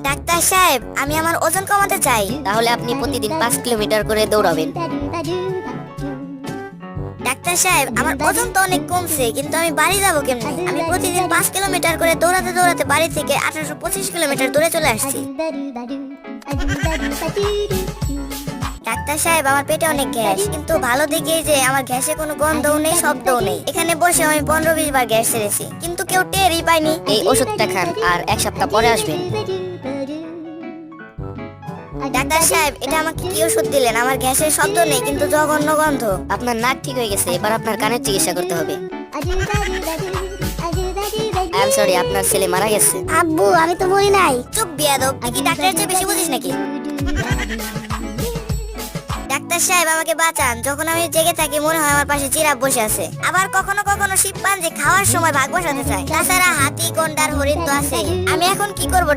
Doctor সাহেব, আমি আমার ওজন কমাতে চাই। তাহলে আপনি প্রতিদিন 5 কিলোমিটার করে দৌড়াবেন। ডাক্তার সাহেব, আমার ওজন তো অনেক কমছে, কিন্তু আমি বাড়ি যাবো কেমনে? আমি প্রতিদিন 5 কিলোমিটার করে দৌড়াতে দৌড়াতে বাড়ি থেকে 1825 কিলোমিটার দূরে চলে আসছি। ডাক্তার সাহেব, আমার পেটে অনেক গ্যাস, কিন্তু ভালো দিকে যে আমার গ্যাসে কোনো গন্ধও নেই, শব্দও নেই। এখানে বসে আমি 15-20 বার গ্যাস ছেড়েছি, কিন্তু কেউ টেরই পায়নি। এই ওষুধটা খান, আর 1 সপ্তাহ পরে আসবেন। ডাক্তার সাহেব, এটা আমাকে কি ওষুধ দিলেন? আমার গ্যাসের শব্দ নেই, কিন্তু জঘন্য গন্ধ। আপনার নাক ঠিক হয়ে গেছে, এবার আপনার কানের চিকিৎসা করতে হবে। আই এম সরি, আপনার ছেলে মারা গেছে। আব্বু, আমি তো মরি নাই। চুপ বিয়াদব, তুই কি ডাক্তারের চেয়ে বেশি বুঝিস নাকি? ডাক্তার সাহেব, আমাকে বাঁচান। যখন আমি জেগে থাকি মনে হয় আমার পাশে জিরাফ বসে আছে। আবার কখনো কখনো শিম্পাঞ্জি খাওয়ার সময় ভাগ বসাতে চায়। তাছাড়া হাতি, গন্ডার, হরিণ তো আছে। আমি এখন কি করবো?